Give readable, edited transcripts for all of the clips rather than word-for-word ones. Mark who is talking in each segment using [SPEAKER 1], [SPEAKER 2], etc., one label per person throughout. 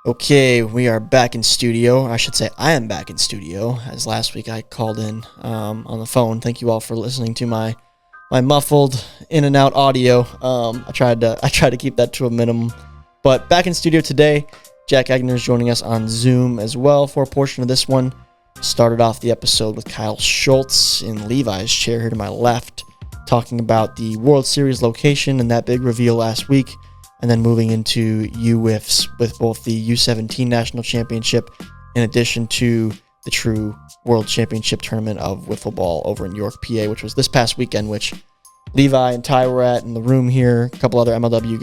[SPEAKER 1] Okay, we are back in studio. I should say I am back in studio, as last week I called in on the phone. Thank you all for listening to my muffled in and out audio. I tried to keep that to a minimum, but back in studio today. Jack Agner is joining us on Zoom as well for a portion of this one. Started off the episode with Kyle Schultz in Levi's chair here to my left, talking about the World Series location and that big reveal last week. And then moving into UWIFFS with both the U17 National Championship in addition to the true World Championship tournament of Wiffle Ball over in York, PA, which was this past weekend, which Levi and Ty were at in the room here. A couple other MLW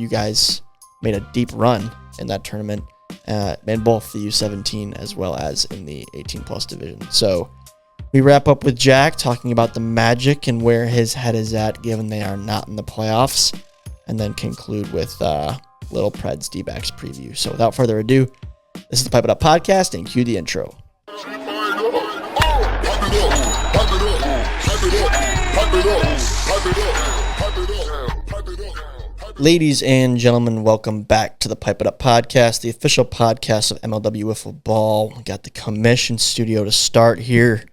[SPEAKER 1] guys made a deep run in that tournament in both the U17 as well as in the 18-plus division. So we wrap up with Jack talking about the Magic and where his head is at given they are not in the playoffs, and then conclude with little Preds D-backs preview. So without further ado, this is the Pipe It Up podcast, and cue the intro. Ladies and gentlemen, welcome back to the Pipe It Up podcast, the official podcast of MLW Wiffle Ball. We got the commission studio to start here.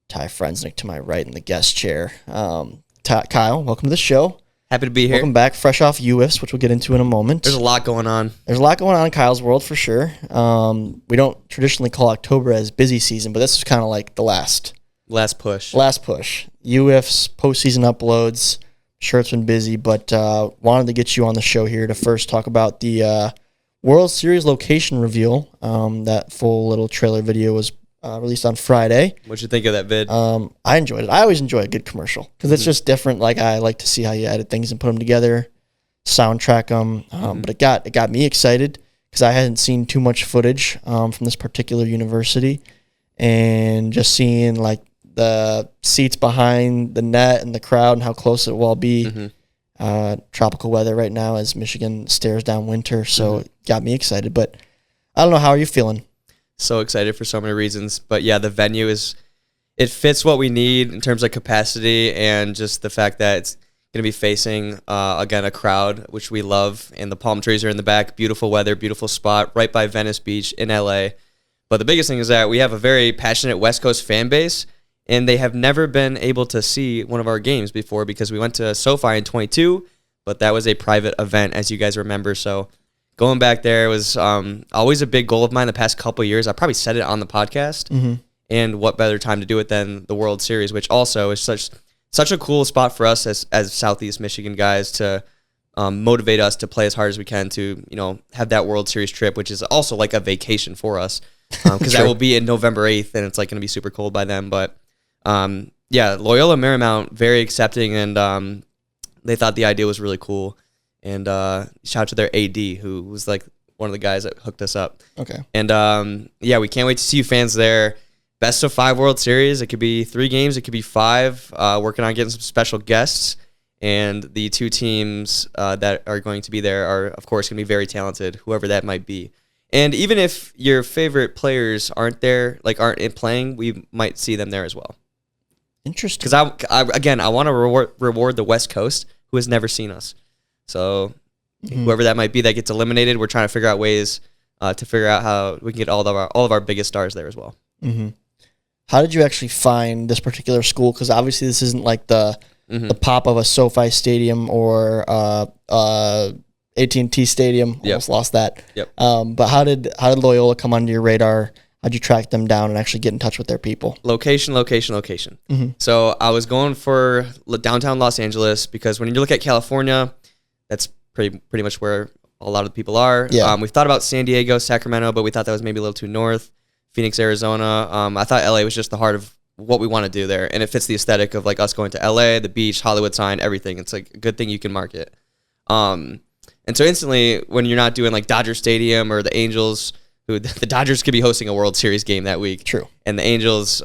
[SPEAKER 1] Ty Frensnick to my right in the guest chair. Kyle, welcome to the show.
[SPEAKER 2] Happy to be here.
[SPEAKER 1] Welcome back, fresh off UWIFFS, which we'll get into in a moment.
[SPEAKER 2] There's a lot going on.
[SPEAKER 1] There's a lot going on in Kyle's world for sure. We don't traditionally call October as busy season, but this is kind of like the last push. UWIFFS postseason uploads. Sure, it's been busy, but wanted to get you on the show here to first talk about the World Series location reveal. That full little trailer video was released on Friday.
[SPEAKER 2] What'd you think of that vid?
[SPEAKER 1] I enjoyed it. I always enjoy a good commercial because it's just different. Like, I like to see how you edit things and put them together, soundtrack them. But it got me excited because I hadn't seen too much footage from this particular university, and just seeing like the seats behind the net and the crowd and how close it will all be. Tropical weather right now as Michigan stares down winter, so it got me excited. But I don't know, how are you feeling?
[SPEAKER 2] So excited for so many reasons. But yeah, the venue it fits what we need in terms of capacity and just the fact that it's going to be facing, again, a crowd, which we love. And the palm trees are in the back. Beautiful weather, beautiful spot right by Venice Beach in LA. But the biggest thing is that we have a very passionate West Coast fan base, and they have never been able to see one of our games before because we went to SoFi in 22, but that was a private event, as you guys remember. So going back there was always a big goal of mine the past couple of years. I probably said it on the podcast. And what better time to do it than the World Series, which also is such a cool spot for us as Southeast Michigan guys to motivate us to play as hard as we can to, have that World Series trip, which is also like a vacation for us because that will be in November 8th, and it's like going to be super cold by then. But yeah, Loyola Marymount, very accepting, and they thought the idea was really cool. And shout out to their AD, who was like one of the guys that hooked us up.
[SPEAKER 1] Okay.
[SPEAKER 2] And yeah, we can't wait to see you fans there. Best of 5 World Series. It could be 3 games. It could be 5. Working on getting some special guests. And the 2 teams that are going to be there are, of course, going to be very talented, whoever that might be. And even if your favorite players aren't there, like aren't playing, we might see them there as well.
[SPEAKER 1] Interesting.
[SPEAKER 2] Because I want to reward the West Coast who has never seen us. So whoever that might be that gets eliminated, we're trying to figure out ways to figure out how we can get all of our biggest stars there as well.
[SPEAKER 1] How did you actually find this particular school? Because obviously this isn't like the pop of a SoFi Stadium or AT&T Stadium. Almost lost that. But how did Loyola come onto your radar? How'd you track them down and actually get in touch with their people?
[SPEAKER 2] Location. So I was going for downtown Los Angeles because when you look at California, that's pretty much where a lot of the people are. We've thought about San Diego, Sacramento, but we thought that was maybe a little too north. Phoenix, Arizona. I thought LA was just the heart of what we want to do there, and it fits the aesthetic of like us going to LA, the beach, Hollywood sign, everything. It's like a good thing you can market. And so instantly, when you're not doing like Dodger Stadium or the Angels, who the Dodgers could be hosting a World Series game that week.
[SPEAKER 1] True.
[SPEAKER 2] And the Angels,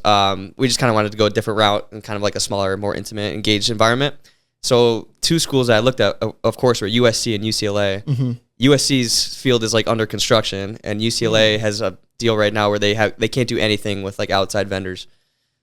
[SPEAKER 2] we just kind of wanted to go a different route and kind of like a smaller, more intimate, engaged environment. So 2 schools that I looked at, of course, were USC and UCLA. USC's field is like under construction, and UCLA has a deal right now where they can't do anything with like outside vendors.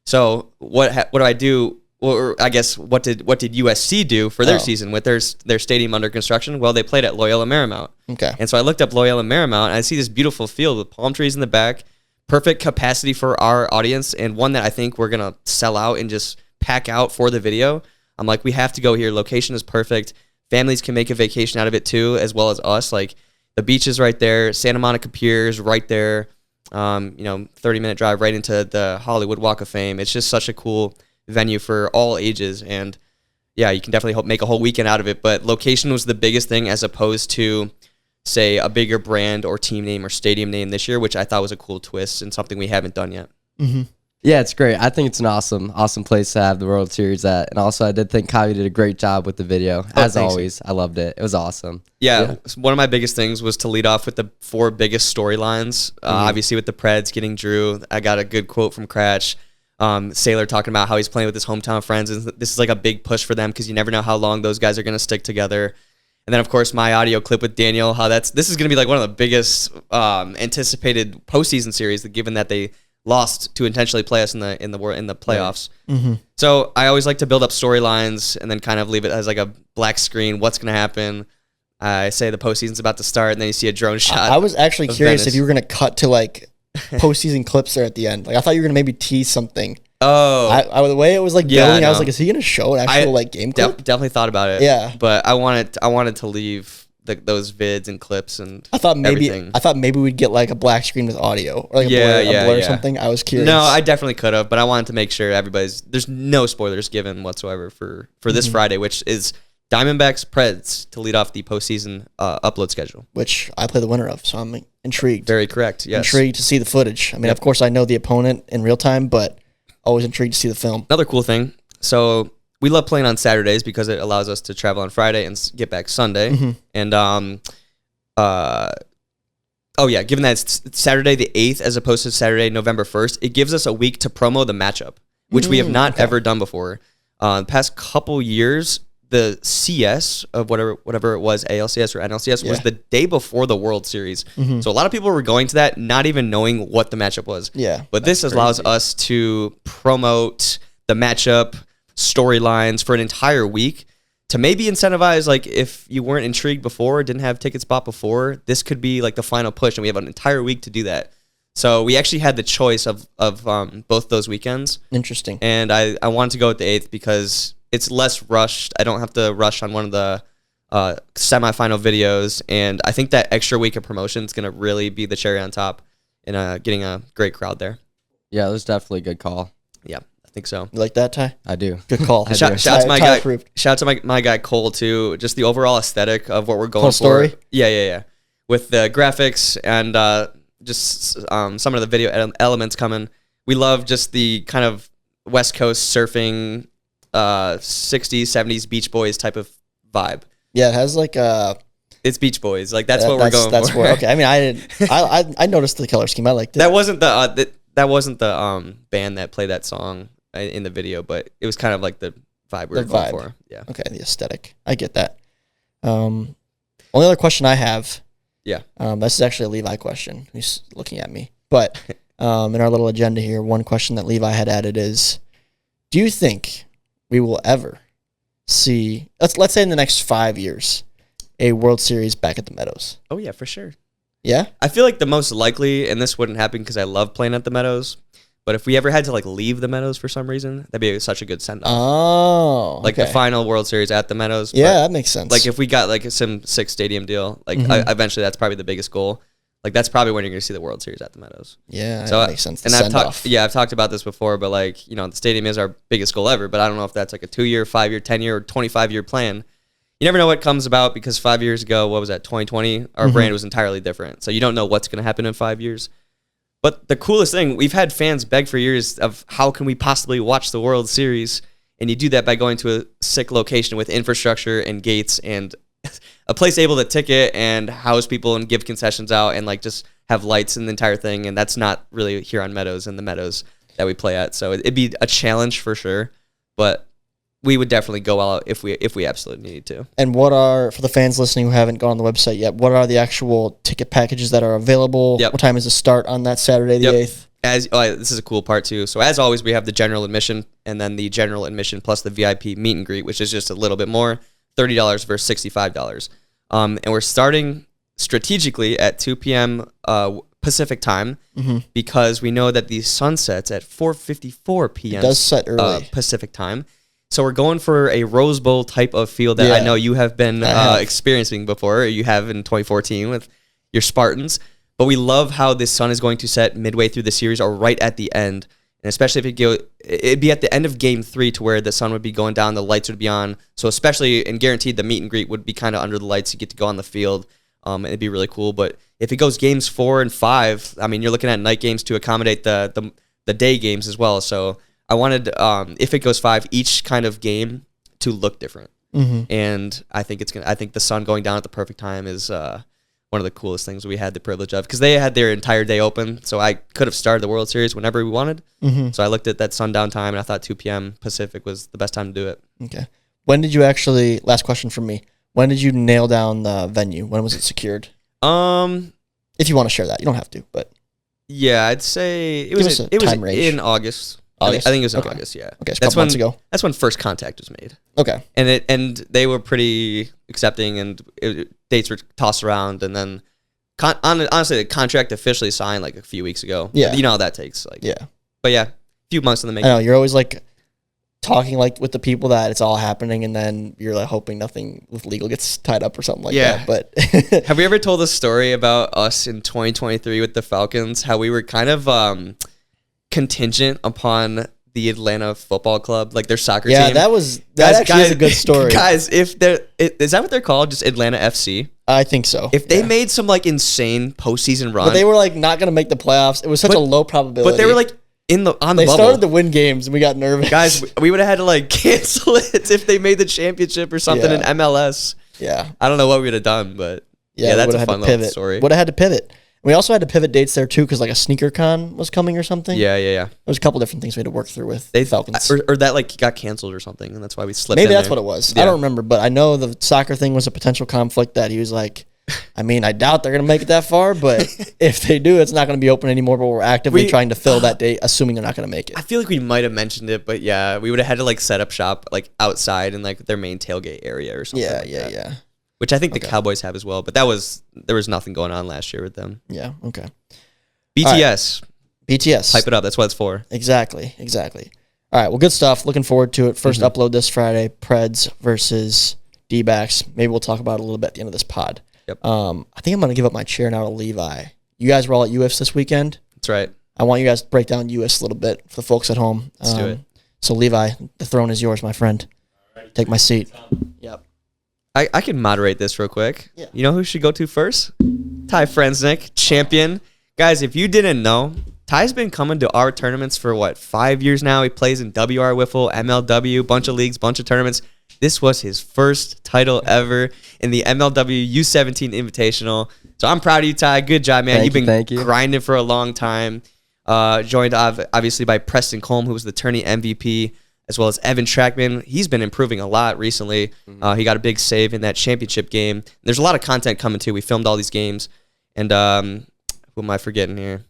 [SPEAKER 2] So what do I do? or I guess what did USC do for their season with their stadium under construction? Well, they played at Loyola Marymount.
[SPEAKER 1] Okay.
[SPEAKER 2] And so I looked up Loyola Marymount, and I see this beautiful field with palm trees in the back, perfect capacity for our audience, and one that I think we're gonna sell out and just pack out for the video. I'm like, we have to go here. Location is perfect. Families can make a vacation out of it too, as well as us. Like, the beach is right there. Santa Monica Pier is right there. 30-minute drive right into the Hollywood Walk of Fame. It's just such a cool venue for all ages. And yeah, you can definitely make a whole weekend out of it. But location was the biggest thing as opposed to, say, a bigger brand or team name or stadium name this year, which I thought was a cool twist and something we haven't done yet.
[SPEAKER 1] Mm-hmm.
[SPEAKER 3] Yeah, it's great. I think it's an awesome place to have the World Series at. And also, I did think Kyle did a great job with the video. As always, I loved it. It was awesome.
[SPEAKER 2] Yeah, one of my biggest things was to lead off with the 4 biggest storylines. Obviously, with the Preds getting Drew, I got a good quote from Cratch. Sailor talking about how he's playing with his hometown friends. And this is like a big push for them because you never know how long those guys are going to stick together. And then, of course, my audio clip with Daniel, how this is going to be like one of the biggest anticipated postseason series, given that they lost to intentionally play us in the playoffs.
[SPEAKER 1] Mm-hmm.
[SPEAKER 2] So I always like to build up storylines and then kind of leave it as like a black screen. What's going to happen? I say the postseason's about to start, and then you see a drone shot.
[SPEAKER 1] I was actually curious if you were going to cut to like postseason clips there at the end. Like, I thought you were going to maybe tease something.
[SPEAKER 2] Oh,
[SPEAKER 1] the way it was like building, I was like, is he going to show an actual like game clip?
[SPEAKER 2] Definitely thought about it.
[SPEAKER 1] Yeah,
[SPEAKER 2] but I wanted to leave those vids and clips and
[SPEAKER 1] I thought
[SPEAKER 2] everything.
[SPEAKER 1] maybe we'd get like a black screen with audio or like a blur or something. I was curious.
[SPEAKER 2] No, I definitely could have, but I wanted to make sure there's no spoilers given whatsoever for this Friday, which is Diamondbacks Preds to lead off the postseason upload schedule.
[SPEAKER 1] Which I play the winner of, so I'm intrigued.
[SPEAKER 2] Very correct, yes.
[SPEAKER 1] Intrigued to see the footage. I mean, of course I know the opponent in real time, but always intrigued to see the film.
[SPEAKER 2] Another cool thing, so we love playing on Saturdays because it allows us to travel on Friday and get back Sunday.
[SPEAKER 1] Mm-hmm.
[SPEAKER 2] And given that it's Saturday the 8th as opposed to Saturday November 1st, it gives us a week to promo the matchup, which we have not ever done before. The past couple years, the CS of whatever it was, ALCS or NLCS, was the day before the World Series. Mm-hmm. So a lot of people were going to that not even knowing what the matchup was.
[SPEAKER 1] Yeah,
[SPEAKER 2] but this allows us to promote the matchup, storylines for an entire week to maybe incentivize, like, if you weren't intrigued before, didn't have tickets bought before, this could be like the final push, and we have an entire week to do that. So we actually had the choice of both those weekends.
[SPEAKER 1] Interesting.
[SPEAKER 2] And I wanted to go with the 8th because it's less rushed. I don't have to rush on one of the semifinal videos, and I think that extra week of promotion is going to really be the cherry on top in getting a great crowd there.
[SPEAKER 3] Yeah, it was definitely a good call.
[SPEAKER 2] Yeah. I think so.
[SPEAKER 1] You like that, Ty?
[SPEAKER 3] I do.
[SPEAKER 1] Good call.
[SPEAKER 2] Shout out to my guy. Shout out to my guy Cole too. Just the overall aesthetic of what we're going
[SPEAKER 1] Whole
[SPEAKER 2] for.
[SPEAKER 1] Story?
[SPEAKER 2] Yeah. With the graphics and just some of the video elements coming. We love just the kind of West Coast surfing, 60s, 70s Beach Boys type of vibe.
[SPEAKER 1] Yeah, it has like
[SPEAKER 2] it's Beach Boys. Like that's what we're going for.
[SPEAKER 1] Okay. I mean, I noticed the color scheme. I liked it.
[SPEAKER 2] That wasn't the band that played that song in the video, but it was kind of like the vibe we were going for. Yeah.
[SPEAKER 1] Okay, the aesthetic. I get that. Only other question I have.
[SPEAKER 2] Yeah.
[SPEAKER 1] This is actually a Levi question. He's looking at me. But in our little agenda here, one question that Levi had added is, do you think we will ever see, let's say in the next 5 years, a World Series back at the Meadows?
[SPEAKER 2] Oh, yeah, for sure.
[SPEAKER 1] Yeah?
[SPEAKER 2] I feel like the most likely, and this wouldn't happen because I love playing at the Meadows, but if we ever had to like leave the Meadows for some reason, that'd be such a good send-off.
[SPEAKER 1] Oh,
[SPEAKER 2] like the final World Series at the Meadows.
[SPEAKER 1] Yeah, that makes sense.
[SPEAKER 2] Like if we got like some 6 stadium deal, like eventually that's probably the biggest goal. Like that's probably when you're going to see the World Series at the Meadows.
[SPEAKER 1] Yeah,
[SPEAKER 2] so
[SPEAKER 1] that makes sense.
[SPEAKER 2] And I've talked about this before, but like, the stadium is our biggest goal ever, but I don't know if that's like a 2-year, 5-year, 10-year, or 25-year plan. You never know what comes about because 5 years ago, what was that, 2020? Our brand was entirely different. So you don't know what's going to happen in 5 years. But the coolest thing, we've had fans beg for years of how can we possibly watch the World Series? And you do that by going to a sick location with infrastructure and gates and a place able to ticket and house people and give concessions out and like just have lights and the entire thing. And that's not really here on Meadows and the Meadows that we play at. So it'd be a challenge for sure. But we would definitely go out if we absolutely needed to.
[SPEAKER 1] And what are, for the fans listening who haven't gone on the website yet, what are the actual ticket packages that are available?
[SPEAKER 2] Yep.
[SPEAKER 1] What time is the start on that Saturday, the 8th?
[SPEAKER 2] This is a cool part too. So as always, we have the general admission and then the general admission plus the VIP meet and greet, which is just a little bit more, $30 versus $65. And we're starting strategically at 2 p.m. Pacific time because we know that the sun sets at 4:54 p.m.
[SPEAKER 1] It does set early.
[SPEAKER 2] Pacific time. So we're going for a Rose Bowl type of field that I know you have been experiencing before. You have in 2014 with your Spartans. But we love how the sun is going to set midway through the series or right at the end. And especially if it'd be at the end of game 3 to where the sun would be going down, the lights would be on. So especially and guaranteed the meet and greet would be kind of under the lights. You get to go on the field. It'd be really cool. But if it goes games 4 and 5, I mean, you're looking at night games to accommodate the day games as well. So I wanted, if it goes 5, each kind of game to look different. And I think the sun going down at the perfect time is one of the coolest things we had the privilege of, because they had their entire day open, so I could have started the World Series whenever we wanted. So I looked at that sundown time, and I thought 2 p.m. Pacific was the best time to do it.
[SPEAKER 1] Okay. When did you actually, last question from me, when did you nail down the venue? When was it secured? If you want to share that. You don't have to, but.
[SPEAKER 2] Yeah, I'd say it was in August. I think it was in August, yeah.
[SPEAKER 1] Okay, so a couple months ago.
[SPEAKER 2] That's when first contact was made.
[SPEAKER 1] Okay.
[SPEAKER 2] And they were pretty accepting, and dates were tossed around, and then honestly, the contract officially signed like a few weeks ago.
[SPEAKER 1] Yeah.
[SPEAKER 2] You know how that takes.
[SPEAKER 1] Yeah.
[SPEAKER 2] But yeah, a few months in the making.
[SPEAKER 1] I know, you're always like talking like with the people that it's all happening, and then you're like hoping nothing with legal gets tied up or something like that. But
[SPEAKER 2] have we ever told a story about us in 2023 with the Falcons, how we were kind of contingent upon the Atlanta Football Club, like their soccer team?
[SPEAKER 1] Yeah, that is a good story.
[SPEAKER 2] Guys, is that what they're called? Just Atlanta FC?
[SPEAKER 1] I think so.
[SPEAKER 2] If they made some like insane postseason run,
[SPEAKER 1] but they were like not going to make the playoffs. It was such a low probability.
[SPEAKER 2] But they were like on the bubble.
[SPEAKER 1] They started to win games, and we got nervous.
[SPEAKER 2] Guys, we would have had to like cancel it if they made the championship or something in MLS.
[SPEAKER 1] Yeah,
[SPEAKER 2] I don't know what we would have done, but yeah, that's a fun little story.
[SPEAKER 1] Would have had to pivot. We also had to pivot dates there too, because like a sneaker con was coming or something.
[SPEAKER 2] Yeah.
[SPEAKER 1] There was a couple different things we had to work through with the Falcons,
[SPEAKER 2] or that like got canceled or something, and that's why we slipped.
[SPEAKER 1] Maybe that's what it was. Yeah. I don't remember, but I know the soccer thing was a potential conflict that he was like, I mean, I doubt they're gonna make it that far, but if they do, it's not gonna be open anymore. But we're actively trying to fill that date, assuming they're not gonna make it.
[SPEAKER 2] I feel like we might have mentioned it, but yeah, we would have had to like set up shop like outside in like their main tailgate area or something.
[SPEAKER 1] Yeah.
[SPEAKER 2] Which I think the Cowboys have as well, but there was nothing going on last year with them.
[SPEAKER 1] Yeah, okay.
[SPEAKER 2] BTS.
[SPEAKER 1] BTS.
[SPEAKER 2] Hype it up. That's what it's for.
[SPEAKER 1] Exactly. All right, well, good stuff. Looking forward to it. First upload this Friday, Preds versus D-backs. Maybe we'll talk about it a little bit at the end of this pod.
[SPEAKER 2] Yep.
[SPEAKER 1] I think I'm going to give up my chair now to Levi. You guys were all at UWIFFS this weekend.
[SPEAKER 2] That's right.
[SPEAKER 1] I want you guys to break down UWIFFS a little bit for the folks at home.
[SPEAKER 2] Let's do it.
[SPEAKER 1] So, Levi, the throne is yours, my friend. Take my seat. Yep.
[SPEAKER 2] I can moderate this real quick.
[SPEAKER 1] Yeah.
[SPEAKER 2] You know who should go to first? Ty Frensnick, champion. Guys, if you didn't know, Ty's been coming to our tournaments for 5 years now. He plays in WR Wiffle, MLW, bunch of leagues, bunch of tournaments. This was his first title ever in the MLW U17 Invitational. So I'm proud of you, Ty. Good job, man. You've been grinding for a long time. Joined obviously by Preston Colm, who was the tourney MVP, as well as Evan Trackman. He's been improving a lot recently. He got a big save in that championship game. There's a lot of content coming too. We filmed all these games. And who am I forgetting here?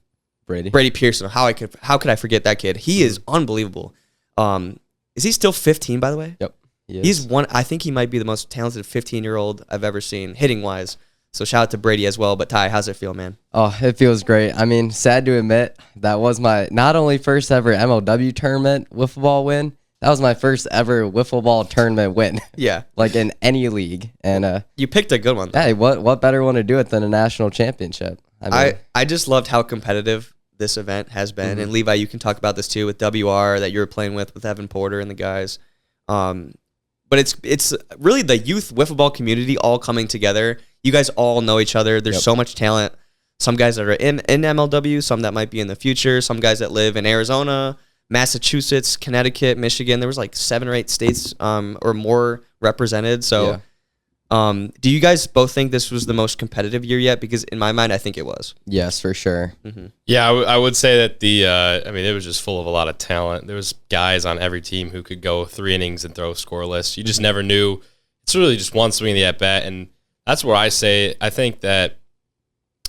[SPEAKER 2] Brady Pearson. How could I forget that kid? He is unbelievable. Is he still 15, by the way?
[SPEAKER 3] Yep.
[SPEAKER 2] He's one. I think he might be the most talented 15-year-old I've ever seen, hitting-wise. So shout out to Brady as well. But Ty, how's it feel, man?
[SPEAKER 3] Oh, it feels great. I mean, sad to admit, that was my not only first ever MLW tournament wiffle ball win, that was my first ever wiffle ball tournament win.
[SPEAKER 2] Yeah.
[SPEAKER 3] Like in any league. And
[SPEAKER 2] you picked a good one.
[SPEAKER 3] Hey, what better one to do it than a national championship?
[SPEAKER 2] I just loved how competitive this event has been. And Levi, you can talk about this too with WR that you were playing with Evan Porter and the guys. But it's really the youth wiffle ball community all coming together. You guys all know each other. There's so much talent. Some guys that are in MLW, some that might be in the future, some guys that live in Arizona, Massachusetts, Connecticut, Michigan. There was like 7 or 8 states or more represented. So do you guys both think this was the most competitive year yet? Because in my mind, I think it was.
[SPEAKER 3] Yes, for sure.
[SPEAKER 4] Yeah, I would say that it was just full of a lot of talent. There was guys on every team who could go 3 innings and throw scoreless. You just never knew. It's really just one swing of the at-bat. And that's where I think that,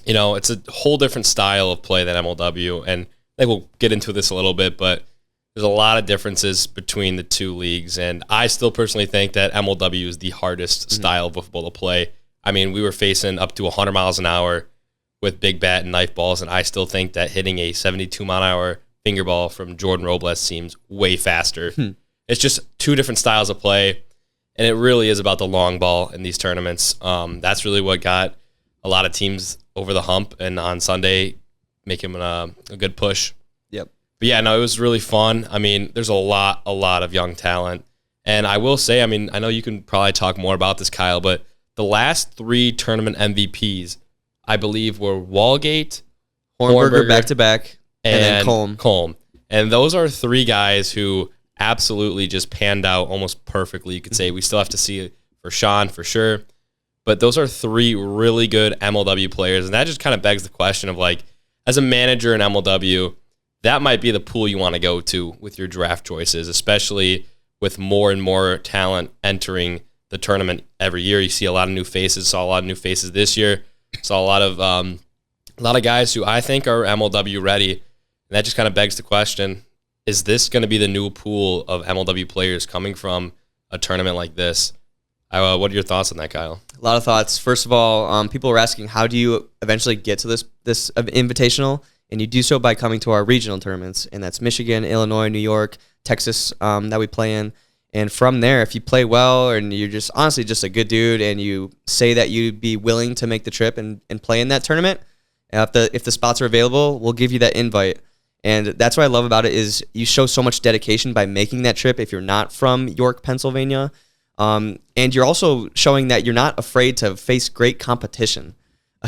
[SPEAKER 4] it's a whole different style of play than MLW. And think we'll get into this a little bit, but there's a lot of differences between the two leagues, and I still personally think that MLW is the hardest style of football to play. I mean, we were facing up to 100 miles an hour with big bat and knife balls, and I still think that hitting a 72-mile-an-hour finger ball from Jordan Robles seems way faster. It's just two different styles of play, and it really is about the long ball in these tournaments. That's really what got a lot of teams over the hump, and on Sunday, making a good push. But yeah, no, it was really fun. I mean, there's a lot of young talent. And I will say, I mean, I know you can probably talk more about this, Kyle, but the last 3 tournament MVPs, I believe, were Walgate,
[SPEAKER 2] Hornberger back-to-back, and then
[SPEAKER 4] Colm. And those are 3 guys who absolutely just panned out almost perfectly. You could say we still have to see it for Sean, for sure. But those are 3 really good MLW players. And that just kind of begs the question of, like, as a manager in MLW, that might be the pool you want to go to with your draft choices, especially with more and more talent entering the tournament every year. You see a lot of new faces. Saw a lot of new faces this year. Saw a lot of guys who I think are MLW ready. And that just kind of begs the question, is this going to be the new pool of MLW players coming from a tournament like this? What are your thoughts on that, Kyle?
[SPEAKER 2] A lot of thoughts. First of all, people are asking, how do you eventually get to this invitational? And you do so by coming to our regional tournaments, and that's Michigan, Illinois, New York, Texas, that we play in. And from there, if you play well and you're just honestly just a good dude and you say that you'd be willing to make the trip and play in that tournament, if the spots are available, we'll give you that invite. And that's what I love about it is you show so much dedication by making that trip if you're not from York, Pennsylvania. And you're also showing that you're not afraid to face great competition.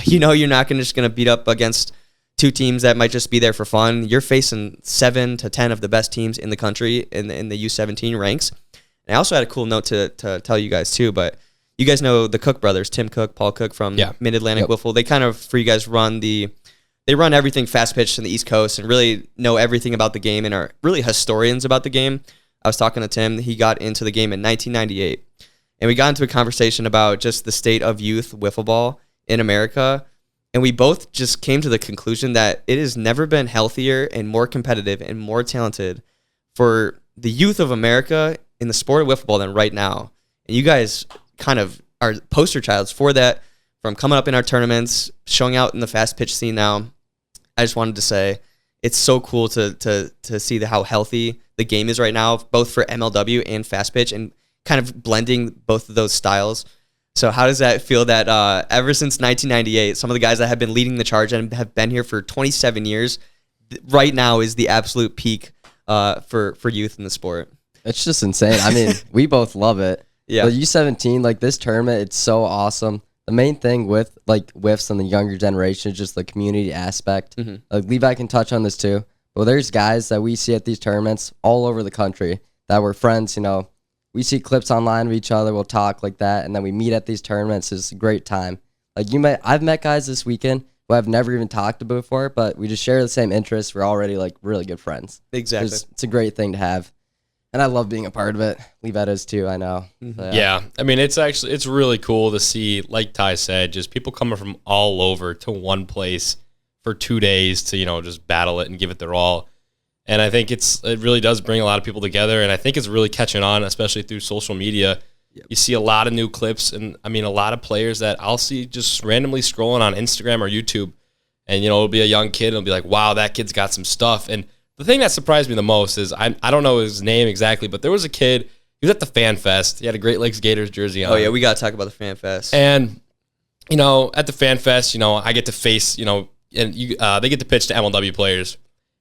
[SPEAKER 2] You're not just going to beat up against 2 teams that might just be there for fun. You're facing 7 to 10 of the best teams in the country in the U17 ranks. And I also had a cool note to tell you guys too, but you guys know the Cook brothers, Tim Cook, Paul Cook from Mid-Atlantic Wiffle. They kind of, for you guys, they run everything fast pitch in the East Coast and really know everything about the game and are really historians about the game. I was talking to Tim. He got into the game in 1998. And we got into a conversation about just the state of youth wiffle ball in America. And we both just came to the conclusion that it has never been healthier and more competitive and more talented for the youth of America in the sport of wiffle ball than right now. And you guys kind of are poster childs for that, from coming up in our tournaments, showing out in the fast pitch scene now. I just wanted to say it's so cool to see how healthy the game is right now, both for MLW and fast pitch, and kind of blending both of those styles. So how does that feel that ever since 1998, some of the guys that have been leading the charge and have been here for 27 years, right now is the absolute peak for youth in the sport?
[SPEAKER 3] It's just insane. I mean, we both love it.
[SPEAKER 2] Yeah.
[SPEAKER 3] The U17, like this tournament, it's so awesome. The main thing with like WIFFS and the younger generation is just the community aspect. Like Levi can touch on this too. Well, there's guys that we see at these tournaments all over the country that we're friends, we see clips online of each other, we'll talk like that, and then we meet at these tournaments. It's a great time. Like I've met guys this weekend who I've never even talked to before, but we just share the same interests. We're already like really good friends.
[SPEAKER 2] Exactly.
[SPEAKER 3] It's a great thing to have. And I love being a part of it. Levi does too, I know. So,
[SPEAKER 4] yeah, I mean, it's really cool to see, like Ty said, just people coming from all over to one place for 2 days to, just battle it and give it their all. And I think it really does bring a lot of people together, and I think it's really catching on, especially through social media. Yep. You see a lot of new clips, and I mean a lot of players that I'll see just randomly scrolling on Instagram or YouTube, and it'll be a young kid, and it'll be like, wow, that kid's got some stuff. And the thing that surprised me the most is I don't know his name exactly, but there was a kid, he was at the Fan Fest. He had a Great Lakes Gators jersey on.
[SPEAKER 2] Oh yeah, we got to talk about the Fan Fest.
[SPEAKER 4] And at the Fan Fest, I get to face, and they get to pitch to MLW players.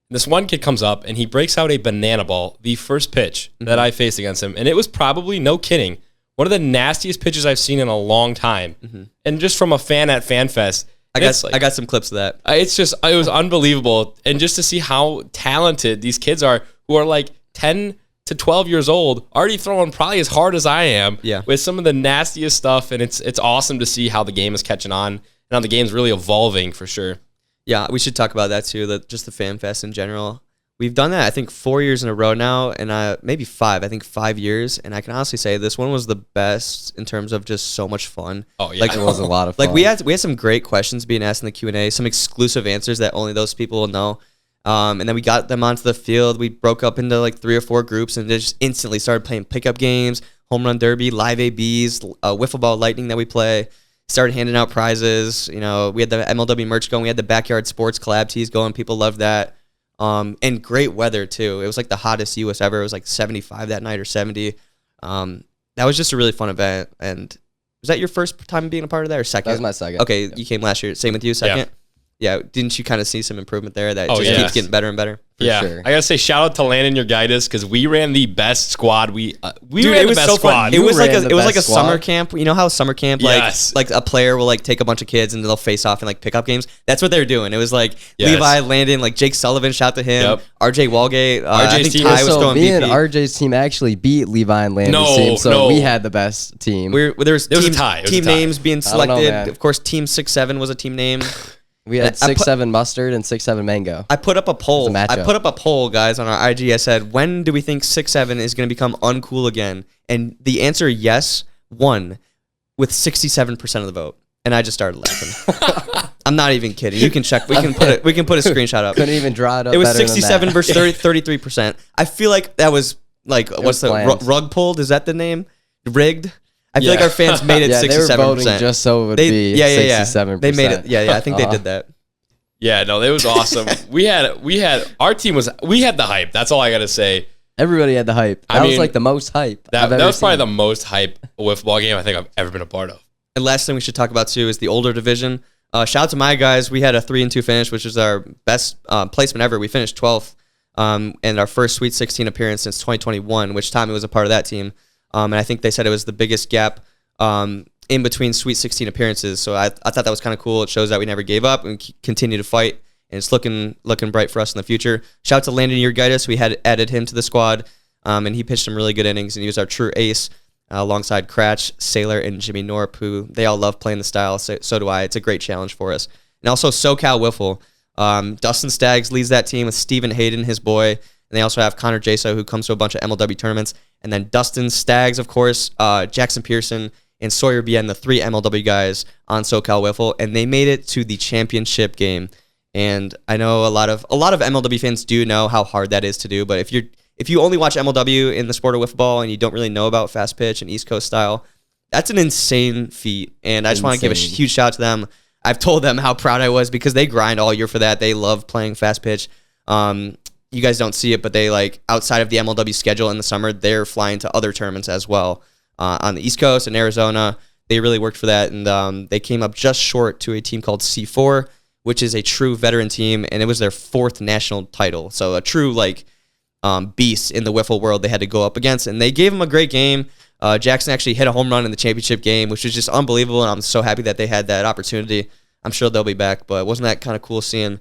[SPEAKER 4] This one kid comes up and he breaks out a banana ball, the first pitch that I faced against him. And it was probably, no kidding, one of the nastiest pitches I've seen in a long time. And just from a fan at FanFest.
[SPEAKER 2] I got some clips of that.
[SPEAKER 4] It was unbelievable. And just to see how talented these kids are, who are like 10 to 12 years old, already throwing probably as hard as I am with some of the nastiest stuff. And it's awesome to see how the game is catching on and how the game's really evolving for sure.
[SPEAKER 2] Yeah, we should talk about that too, just the Fan Fest in general. We've done that, I think, 4 years in a row now, and maybe 5. I think 5 years, and I can honestly say this one was the best in terms of just so much fun.
[SPEAKER 4] Oh, yeah.
[SPEAKER 3] It was a lot of fun.
[SPEAKER 2] Like, we had some great questions being asked in the Q&A, some exclusive answers that only those people will know. And then we got them onto the field. We broke up into like 3 or 4 groups and just instantly started playing pickup games, home run derby, live ABs, wiffle ball lightning that we play. Started handing out prizes. We had the MLW merch going. We had the backyard sports collab tees going. People loved that. And great weather too. It was like the hottest US ever. It was like 75 that night or 70. That was just a really fun event. And was that your first time being a part of that or second?
[SPEAKER 3] That was my second.
[SPEAKER 2] Okay, you came last year. Same with you, second? Yeah. Didn't you kind of see some improvement there that just keeps getting better and better?
[SPEAKER 3] Sure.
[SPEAKER 4] I gotta say shout out to Landon Urgitis because we ran the best squad. We
[SPEAKER 2] Dude,
[SPEAKER 4] ran
[SPEAKER 2] it was
[SPEAKER 4] the best
[SPEAKER 2] so
[SPEAKER 4] squad.
[SPEAKER 2] fun. It was like a
[SPEAKER 3] squad.
[SPEAKER 2] summer camp. You know how summer camp like a player will like take a bunch of kids and they'll face off in like pickup games. That's what they were doing. It was like Levi, Landon, like Jake Sullivan, shout to him. RJ Walgate. I think
[SPEAKER 4] team
[SPEAKER 2] Ty was throwing
[SPEAKER 3] me
[SPEAKER 2] BP.
[SPEAKER 3] and RJ's team actually beat Levi and Landon's team, so we had the best team.
[SPEAKER 2] There was
[SPEAKER 4] a tie.
[SPEAKER 2] Team names being selected.
[SPEAKER 3] man.
[SPEAKER 2] Of course, Team 6-7 was a team name.
[SPEAKER 3] We had 6-7 mustard and 6-7 mango.
[SPEAKER 2] I put up a poll.
[SPEAKER 3] It was a matchup.
[SPEAKER 2] I put up a poll, guys, on our IG. I said, when do we think 6-7 is going to become uncool again? And the answer, yes, won with 67% of the vote. And I just started laughing. I'm not even kidding. You can check. We can put a screenshot up.
[SPEAKER 3] Couldn't even draw it up.
[SPEAKER 2] It was
[SPEAKER 3] better
[SPEAKER 2] 67
[SPEAKER 3] than
[SPEAKER 2] versus 33%. I feel like that was like
[SPEAKER 3] was planned.
[SPEAKER 2] rug pulled? Is that the name? Rigged? I feel like our fans made it 67%.
[SPEAKER 3] They were voting just so it would be 67%.
[SPEAKER 2] They made it. Yeah. I think they did that.
[SPEAKER 4] Yeah, no, it was awesome. we had our team we had the hype. That's all I gotta say.
[SPEAKER 3] Everybody had the hype. That was like the most hype.
[SPEAKER 4] That was probably the most hype wiffle ball game I think I've ever been a part of.
[SPEAKER 2] And last thing we should talk about too is the older division. Shout out to my guys. We had a 3-2 finish, which was our best placement ever. We finished 12th, and our first Sweet 16 appearance since 2021, which Tommy was a part of that team. And I think they said it was the biggest gap in between Sweet 16 appearances. So I thought that was kind of cool. It shows that we never gave up and continue to fight, and it's looking bright for us in the future. Shout out to Landon Urgitis. We had added him to the squad, and he pitched some really good innings, and he was our true ace alongside Cratch, Sailor, and Jimmy Norp, who they all love playing the style. So do I. It's a great challenge for us. And also SoCal Wiffle. Dustin Staggs leads that team with Steven Hayden, his boy. And they also have Connor Jaso, who comes to a bunch of MLW tournaments. And then Dustin Staggs, of course, Jackson Pearson, and Sawyer Bien, the 3 MLW guys on SoCal Wiffle, and they made it to the championship game. And I know a lot of MLW fans do know how hard that is to do, but if you only watch MLW in the sport of wiffle ball and you don't really know about fast pitch and East Coast style, that's an insane feat. And I just want to give a huge shout out to them. I've told them how proud I was because they grind all year for that. They love playing fast pitch. You guys don't see it, but they like outside of the MLW schedule in the summer, they're flying to other tournaments as well. On the East Coast and Arizona, they really worked for that, and they came up just short to a team called C4, which is a true veteran team, and it was their 4th national title. So a true beast in the wiffle world they had to go up against, and they gave them a great game. Jackson actually hit a home run in the championship game, which was just unbelievable, and I'm so happy that they had that opportunity. I'm sure they'll be back, but wasn't that kind of cool seeing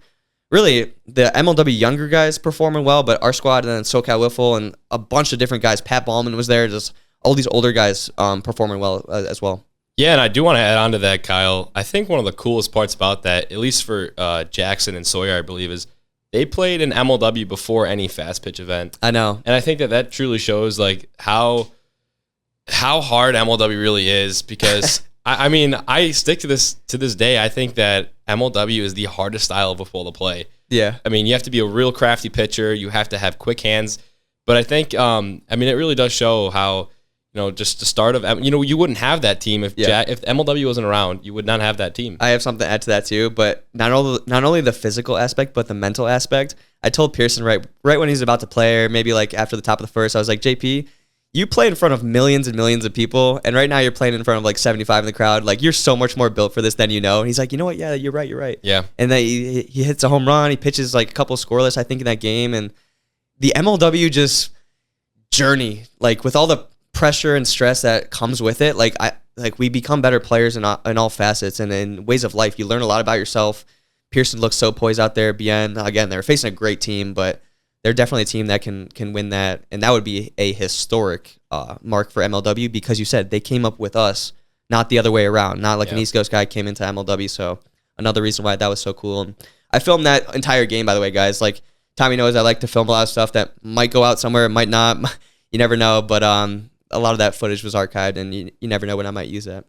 [SPEAKER 2] really the MLW younger guys performing well, but our squad and then SoCal Wiffle and a bunch of different guys. Pat Ballman was there, just all these older guys performing well as well.
[SPEAKER 4] Yeah, and I do want to add on to that, Kyle. I think one of the coolest parts about that, at least for Jackson and Sawyer, I believe, is they played in MLW before any fast pitch event.
[SPEAKER 2] I know.
[SPEAKER 4] And I think that truly shows like how hard MLW really is because I mean, I stick to this day. I think that MLW is the hardest style of wiffle to play.
[SPEAKER 2] Yeah.
[SPEAKER 4] I mean, you have to be a real crafty pitcher. You have to have quick hands. But I think, it really does show how, just the start of, you wouldn't have that team if MLW wasn't around. You would not have that team.
[SPEAKER 2] I have something to add to that too, but not only the physical aspect, but the mental aspect. I told Pearson right when he's about to play, or maybe like after the top of the first, I was like, JP, you play in front of millions and millions of people, and right now you're playing in front of like 75 in the crowd. Like, you're so much more built for this than you know. And he's like, you know what? Yeah, you're right.
[SPEAKER 4] Yeah.
[SPEAKER 2] And then he hits a home run. He pitches like a couple scoreless, I think, in that game. And the MLW just journey, like with all the pressure and stress that comes with it, we become better players in all facets and in ways of life. You learn a lot about yourself. Pearson looks so poised out there. Bien, again, they're facing a great team, but they're definitely a team that can win that, and that would be a historic mark for MLW because you said they came up with us, not the other way around. Not like an East Coast guy came into MLW, so another reason why that was so cool. And I filmed that entire game, by the way, guys. Like, Tommy knows I like to film a lot of stuff that might go out somewhere, might not. You never know, but a lot of that footage was archived, and you never know when I might use that.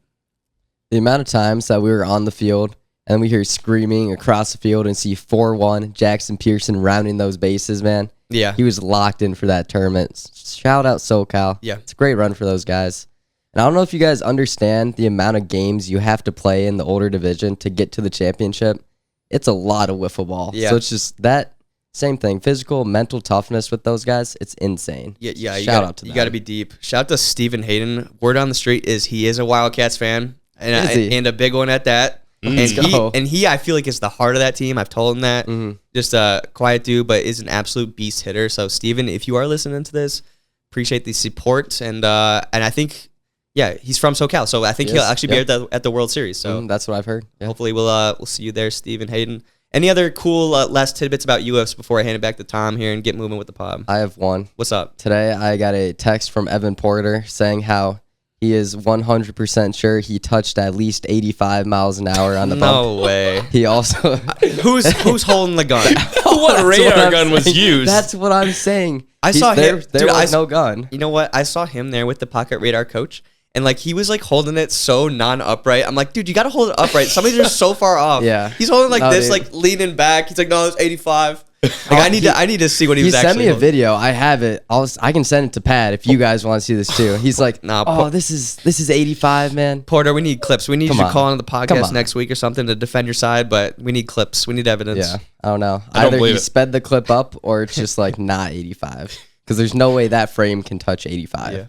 [SPEAKER 3] The amount of times that we were on the field And we hear screaming across the field and see 4-1 Jackson Pearson rounding those bases, man.
[SPEAKER 2] Yeah.
[SPEAKER 3] He was locked in for that tournament. Shout out SoCal.
[SPEAKER 2] Yeah.
[SPEAKER 3] It's a great run for those guys. And I don't know if you guys understand the amount of games you have to play in the older division to get to the championship. It's a lot of wiffle ball.
[SPEAKER 2] Yeah.
[SPEAKER 3] So it's just that same thing. Physical, mental toughness with those guys. It's insane.
[SPEAKER 2] Yeah.
[SPEAKER 3] Shout out to them.
[SPEAKER 2] You got to be deep. Shout out to Stephen Hayden. Word on the street is he is a Wildcats fan, and a big one at that.
[SPEAKER 3] Let's go.
[SPEAKER 2] And he, I feel like, is the heart of that team. I've told him that. Just a quiet dude, but is an absolute beast hitter. So, Steven, if you are listening to this, appreciate the support. And I think, yeah, he's from SoCal. So, I think he'll actually be at the World Series. So,
[SPEAKER 3] that's what I've heard. Yeah.
[SPEAKER 2] hopefully we'll see you there, Steven Hayden. Any other cool last tidbits about UFs before I hand it back to Tom here and get moving with the pod?
[SPEAKER 3] I have one.
[SPEAKER 2] What's up?
[SPEAKER 3] Today, I got a text from Evan Porter saying how he is 100% sure he touched at least 85 miles an hour on the bump.
[SPEAKER 2] No way.
[SPEAKER 3] He also...
[SPEAKER 2] Who's holding the gun?
[SPEAKER 4] What radar gun was used?
[SPEAKER 3] That's what I'm saying.
[SPEAKER 2] I saw him.
[SPEAKER 3] There was no gun.
[SPEAKER 2] You know what? I saw him there with the pocket radar coach, and like he was like holding it so non-upright. I'm like, dude, you got to hold it upright. Somebody's just so far off.
[SPEAKER 3] Yeah.
[SPEAKER 2] He's holding like this,
[SPEAKER 3] dude.
[SPEAKER 2] like leaning back. He's like, no, it's 85. Like, I need to see what he was
[SPEAKER 3] He
[SPEAKER 2] actually
[SPEAKER 3] sent me a
[SPEAKER 2] holding.
[SPEAKER 3] video. I have it. I can send it to Pat if you guys want to see this too. He's like,
[SPEAKER 2] Nah,
[SPEAKER 3] this is 85, man.
[SPEAKER 2] Porter, we need clips. We need
[SPEAKER 3] Come
[SPEAKER 2] you to
[SPEAKER 3] on.
[SPEAKER 2] call on the
[SPEAKER 3] Come
[SPEAKER 2] podcast
[SPEAKER 3] on.
[SPEAKER 2] next week or something to defend your side, but we need clips. We need evidence.
[SPEAKER 3] Yeah, I don't know.
[SPEAKER 4] I don't
[SPEAKER 3] Either
[SPEAKER 4] believe
[SPEAKER 3] he
[SPEAKER 4] it.
[SPEAKER 3] sped the clip up or it's just like not 85 because there's no way that frame can touch 85.
[SPEAKER 2] Yeah.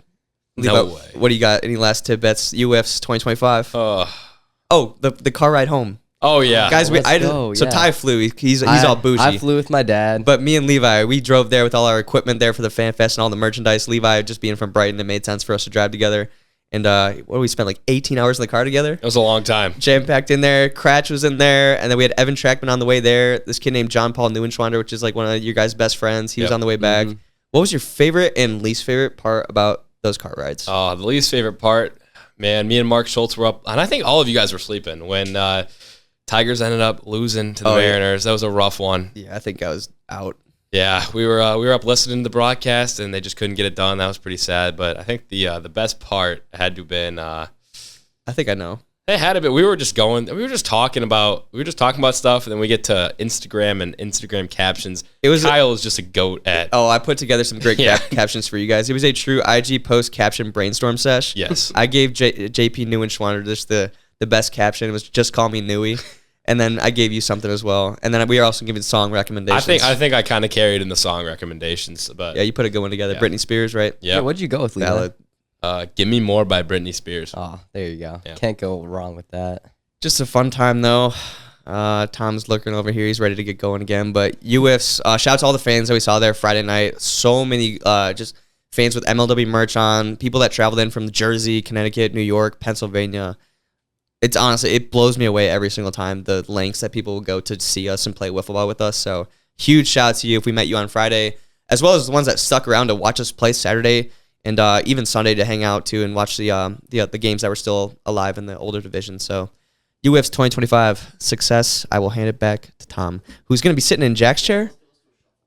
[SPEAKER 4] No
[SPEAKER 2] Levi,
[SPEAKER 4] way.
[SPEAKER 2] What do you got? Any last tidbits? UFs 2025. Oh, the car ride home.
[SPEAKER 4] Oh, yeah.
[SPEAKER 2] Guys,
[SPEAKER 3] Let's go,
[SPEAKER 2] so
[SPEAKER 3] yeah.
[SPEAKER 2] Ty flew. He's all bougie.
[SPEAKER 3] I flew with my dad.
[SPEAKER 2] But me and Levi, we drove there with all our equipment there for the Fan Fest and all the merchandise. Levi, just being from Brighton, it made sense for us to drive together. And what did we spend, like 18 hours in the car together?
[SPEAKER 4] It was a long time.
[SPEAKER 2] Jam-packed in there. Cratch was in there. And then we had Evan Trackman on the way there. This kid named John Paul Neuenschwander, which is like one of your guys' best friends. He was on the way back. What was your favorite and least favorite part about those car rides?
[SPEAKER 4] The least favorite part, man, me and Mark Schultz were up, and I think all of you guys were sleeping when Tigers ended up losing to the Mariners. That was a rough one.
[SPEAKER 2] Yeah, I think I was out.
[SPEAKER 4] Yeah, we were up listening to the broadcast, and they just couldn't get it done. That was pretty sad. But I think the best part had to have been.
[SPEAKER 2] I think I know.
[SPEAKER 4] It had to be. We were just talking about stuff, and then we get to Instagram and Instagram captions. Kyle is just a goat at.
[SPEAKER 2] Oh, I put together some great captions for you guys. It was a true IG post caption brainstorm sesh.
[SPEAKER 4] Yes.
[SPEAKER 2] I gave JP Neuenschwander just the best caption. It was just call me Newy. And then I gave you something as well. And then we are also giving song recommendations.
[SPEAKER 4] I think I kind of carried in the song recommendations, but
[SPEAKER 2] yeah, you put a good one together.
[SPEAKER 4] Yeah.
[SPEAKER 2] Britney Spears, right?
[SPEAKER 4] yeah.
[SPEAKER 3] Yeah, what'd you go with, Levi?
[SPEAKER 2] Valid.
[SPEAKER 4] Give Me More by Britney Spears.
[SPEAKER 3] Oh, there you go.
[SPEAKER 4] Yeah.
[SPEAKER 3] Can't go wrong with that.
[SPEAKER 2] Just a fun time though. Tom's looking over here. He's ready to get going again. But UWIFFS, shout out to all the fans that we saw there Friday night. So many just fans with MLW merch on. People that traveled in from Jersey, Connecticut, New York, Pennsylvania. It's honestly, it blows me away every single time, the lengths that people will go to see us and play wiffle ball with us. So huge shout out to you if we met you on Friday, as well as the ones that stuck around to watch us play Saturday and even Sunday to hang out too and watch the games that were still alive in the older division. So UWIFFS 2025 success. I will hand it back to Tom, who's going to be sitting in Jack's chair.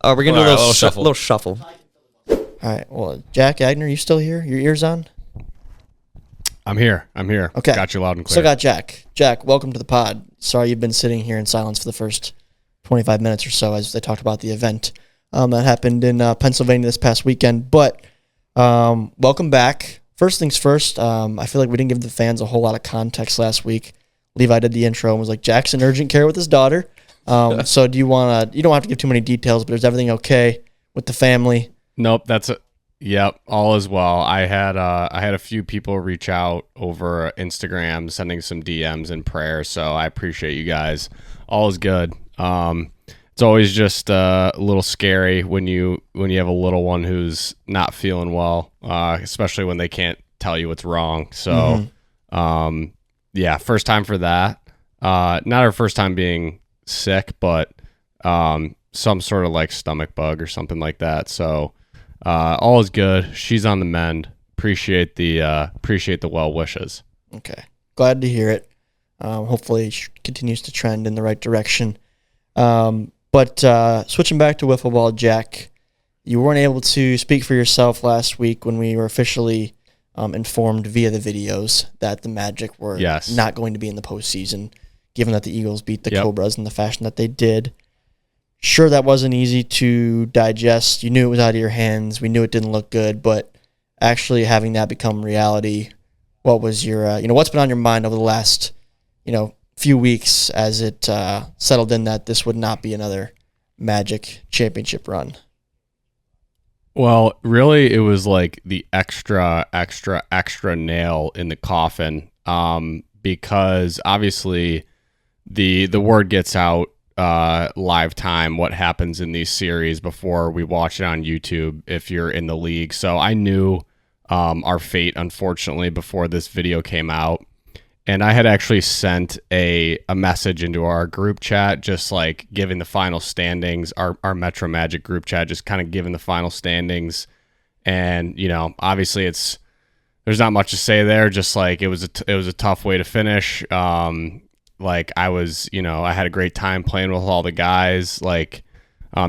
[SPEAKER 2] We're going to do a little shuffle.
[SPEAKER 1] All right. Well, Jack Agner, you still here? Your ears on?
[SPEAKER 5] I'm here.
[SPEAKER 1] Okay.
[SPEAKER 5] Got you loud and clear.
[SPEAKER 1] Still got Jack. Jack, welcome to the pod. Sorry you've been sitting here in silence for the first 25 minutes or so as they talked about the event that happened in Pennsylvania this past weekend. But welcome back. First things first, I feel like we didn't give the fans a whole lot of context last week. Levi did the intro and was like, Jack's in urgent care with his daughter. So do you want to, you don't have to give too many details, but is everything okay with the family?
[SPEAKER 5] Nope, that's it. Yep, all is well. I had a few people reach out over Instagram, sending some DMs and prayers. So I appreciate you guys. All is good. It's always just a little scary when you have a little one who's not feeling well, especially when they can't tell you what's wrong. So, yeah, first time for that. Not our first time being sick, but some sort of like stomach bug or something like that. So. All is good. She's on the mend. Appreciate the well wishes.
[SPEAKER 1] Okay, glad to hear it. Hopefully, it continues to trend in the right direction. But switching back to wiffle ball, Jack, you weren't able to speak for yourself last week when we were officially informed via the videos that the Magic were not going to be in the postseason. given that the Eagles beat the
[SPEAKER 5] Yep.
[SPEAKER 1] Cobras in the fashion that they did. Sure, that wasn't easy to digest. You knew it was out of your hands. We knew it didn't look good, but actually having that become reality, what was your, what's been on your mind over the last, few weeks as it settled in that this would not be another Magic championship run?
[SPEAKER 5] Well, really, it was like the extra nail in the coffin, because obviously the word gets out live time what happens in these series before we watch it on YouTube if you're in the league. So I knew our fate, unfortunately, before this video came out. And I had actually sent a message into our group chat, just like giving the final standings, our Metro Magic group chat, just kind of giving the final standings. And, obviously there's not much to say there. Just like it was a tough way to finish. Like I was, I had a great time playing with all the guys, like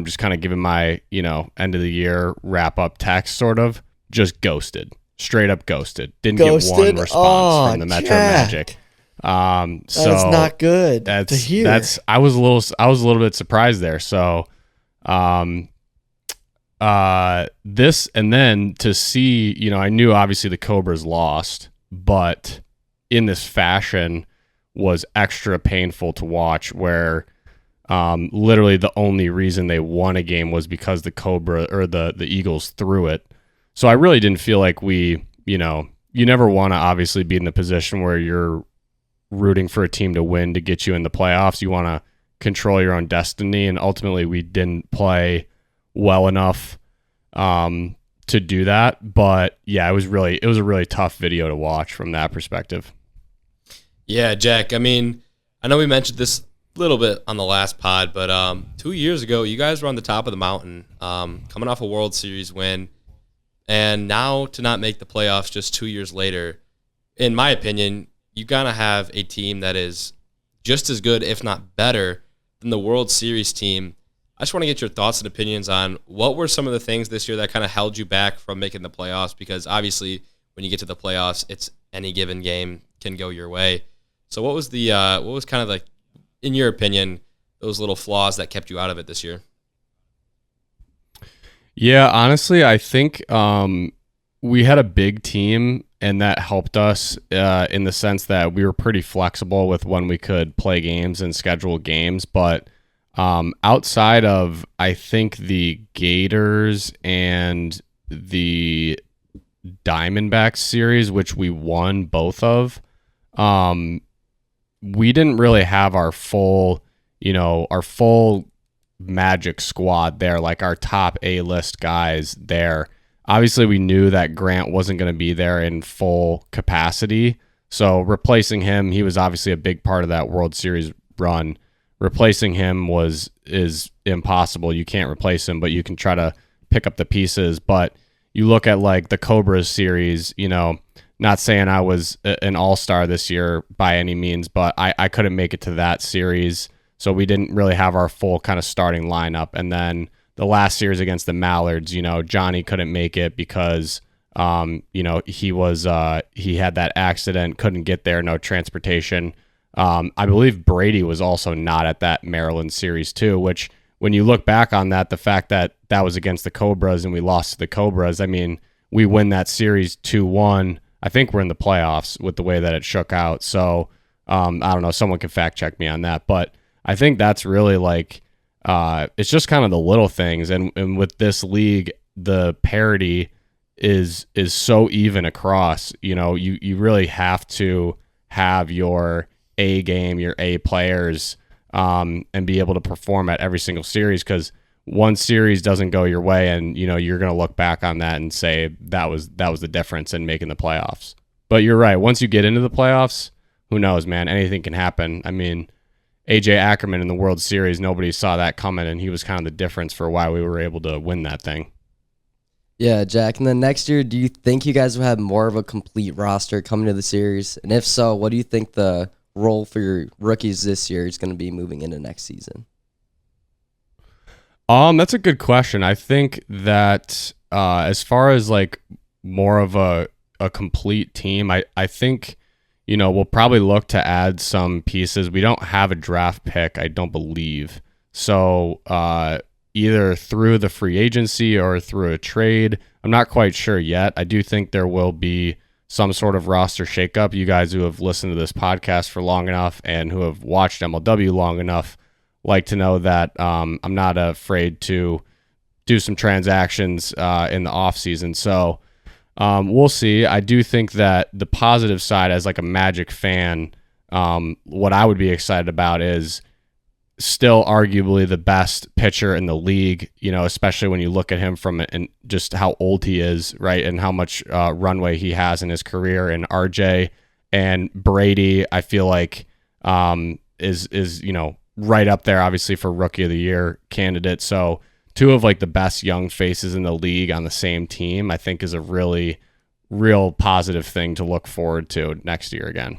[SPEAKER 5] just kind of giving my, end of the year wrap up text, sort of just ghosted. Straight up ghosted. Didn't get one response from the Metro Magic. So
[SPEAKER 1] that's not good to hear.
[SPEAKER 5] I was a little bit surprised there. So this, and then to see, I knew obviously the Cobras lost, but in this fashion was extra painful to watch, where literally the only reason they won a game was because the Cobra or the Eagles threw it. So I really didn't feel like you never want to obviously be in the position where you're rooting for a team to win to get you in the playoffs. You want to control your own destiny, and ultimately we didn't play well enough to do that. But yeah, it was a really tough video to watch from that perspective.
[SPEAKER 4] Yeah, Jack, I mean, I know we mentioned this a little bit on the last pod, but 2 years ago, you guys were on the top of the mountain, coming off a World Series win. And now to not make the playoffs just 2 years later, in my opinion, you gotta have a team that is just as good, if not better, than the World Series team. I just want to get your thoughts and opinions on what were some of the things this year that kind of held you back from making the playoffs, because obviously when you get to the playoffs, it's any given game can go your way. So what was kind of like, in your opinion, those little flaws that kept you out of it this year?
[SPEAKER 5] Yeah, honestly, I think we had a big team, and that helped us in the sense that we were pretty flexible with when we could play games and schedule games. But outside of, I think, the Gators and the Diamondbacks series, which we won both of, we didn't really have our full Magic squad there, like our top A-list guys there. Obviously, we knew that Grant wasn't going to be there in full capacity, so replacing him, he was obviously a big part of that World Series run. Replacing him is impossible. You can't replace him, but you can try to pick up the pieces. But you look at like the Cobras series, not saying I was an all-star this year by any means, but I couldn't make it to that series. So we didn't really have our full kind of starting lineup. And then the last series against the Mallards, Johnny couldn't make it because, he had that accident, couldn't get there, no transportation. I believe Brady was also not at that Maryland series too, which when you look back on that, the fact that that was against the Cobras and we lost to the Cobras, I mean, we win that series 2-1. I think we're in the playoffs with the way that it shook out. So I don't know, someone can fact check me on that, but I think that's really like, it's just kind of the little things. And with this league, the parity is so even across, you really have to have your A game, your A players, and be able to perform at every single series. Cause one series doesn't go your way and, you're going to look back on that and say that was the difference in making the playoffs. But you're right. Once you get into the playoffs, who knows, man, anything can happen. I mean, AJ Ackerman in the World Series, nobody saw that coming, and he was kind of the difference for why we were able to win that thing.
[SPEAKER 3] Yeah, Jack. And then next year, do you think you guys will have more of a complete roster coming to the series? And if so, what do you think the role for your rookies this year is going to be moving into next season?
[SPEAKER 5] That's a good question. I think that as far as like more of a complete team, I think, we'll probably look to add some pieces. We don't have a draft pick, I don't believe. So either through the free agency or through a trade, I'm not quite sure yet. I do think there will be some sort of roster shakeup. You guys who have listened to this podcast for long enough and who have watched MLW long enough like to know that I'm not afraid to do some transactions in the off season. So we'll see. I do think that the positive side, as like a Magic fan, what I would be excited about is still arguably the best pitcher in the league, especially when you look at him from and just how old he is, right? And how much runway he has in his career. And RJ and Brady, I feel like is right up there, obviously, for Rookie of the Year candidate. So two of like the best young faces in the league on the same team, I think is a really real positive thing to look forward to next year again.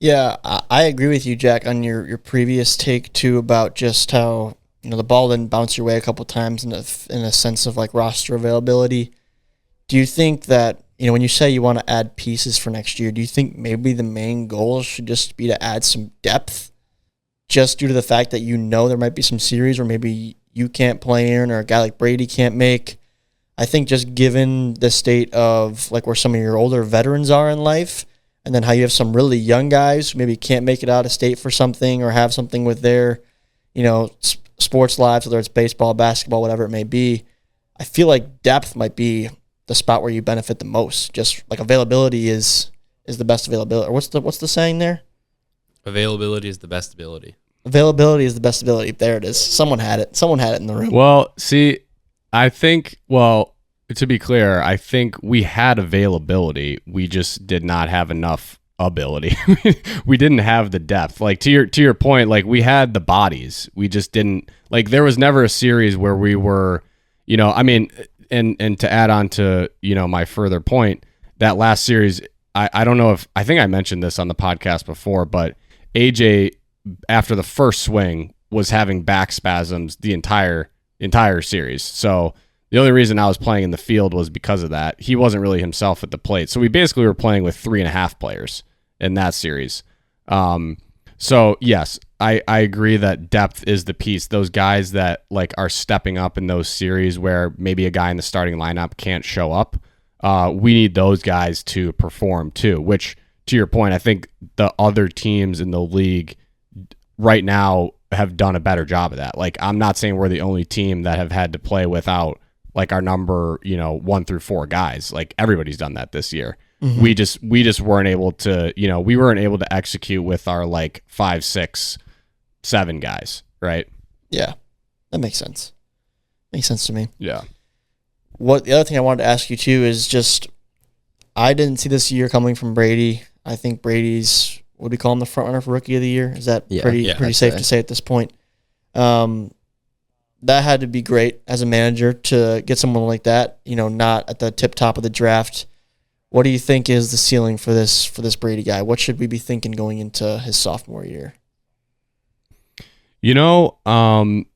[SPEAKER 1] Yeah, I agree with you, Jack, on your previous take too about just how the ball didn't bounce your way a couple times in a sense of like roster availability. Do you think that when you say you want to add pieces for next year, do you think maybe the main goal should just be to add some depth, just due to the fact that there might be some series where maybe you can't play in or a guy like Brady can't make? I think just given the state of like where some of your older veterans are in life, and then how you have some really young guys who maybe can't make it out of state for something or have something with their, sports lives, whether it's baseball, basketball, whatever it may be, I feel like depth might be the spot where you benefit the most. Just like availability is the best availability. Or what's the saying there?
[SPEAKER 4] Availability is the best ability.
[SPEAKER 1] Availability is the best ability. There it is. Someone had it. Someone had it in the room.
[SPEAKER 5] Well, see, I think, to be clear, I think we had availability. We just did not have enough ability. We didn't have the depth. Like to your point, like we had the bodies. We just didn't, like there was never a series where we were, and to add on to, my further point, that last series, I don't know I think I mentioned this on the podcast before, but AJ, after the first swing, was having back spasms the entire series. So the only reason I was playing in the field was because of that. He wasn't really himself at the plate. So we basically were playing with 3.5 players in that series. So yes, I agree that depth is the piece. Those guys that like are stepping up in those series where maybe a guy in the starting lineup can't show up, we need those guys to perform too, which to your point, I think the other teams in the league right now have done a better job of that. Like I'm not saying we're the only team that have had to play without like our number, 1 through 4 guys. Like everybody's done that this year. Mm-hmm. We just weren't able to, we weren't able to execute with our like 5, 6, 7 guys, right?
[SPEAKER 1] Yeah, that makes sense. Makes sense to me.
[SPEAKER 5] Yeah.
[SPEAKER 1] The other thing I wanted to ask you too is just, I didn't see this year coming from Brady. I think Brady's, what do we call him, the front runner for Rookie of the Year? Is that pretty safe to say at this point? That had to be great as a manager to get someone like that, not at the tip top of the draft. What do you think is the ceiling for this Brady guy? What should we be thinking going into his sophomore year?
[SPEAKER 5] I don't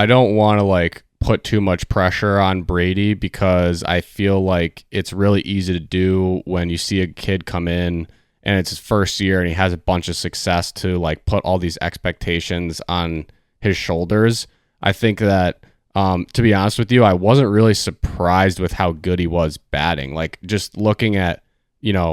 [SPEAKER 5] want to like put too much pressure on Brady because I feel like it's really easy to do when you see a kid come in and it's his first year and he has a bunch of success to like put all these expectations on his shoulders. I think that, to be honest with you, I wasn't really surprised with how good he was batting. Like just looking at,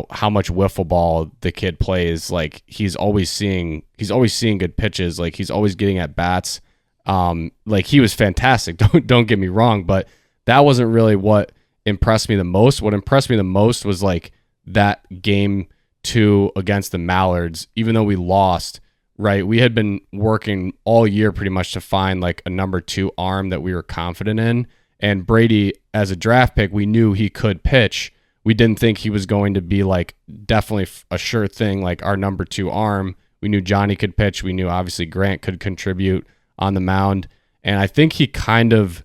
[SPEAKER 5] how much wiffle ball the kid plays, like he's always seeing good pitches. Like he's always getting at bats. Like he was fantastic. Don't get me wrong, but that wasn't really what impressed me the most. What impressed me the most was like that game 2 against the Mallards, even though we lost, right? We had been working all year pretty much to find like a number 2 arm that we were confident in. And Brady, as a draft pick, we knew he could pitch. We didn't think he was going to be like definitely a sure thing, like our number 2 arm. We knew Johnny could pitch. We knew obviously Grant could contribute on the mound. And I think he kind of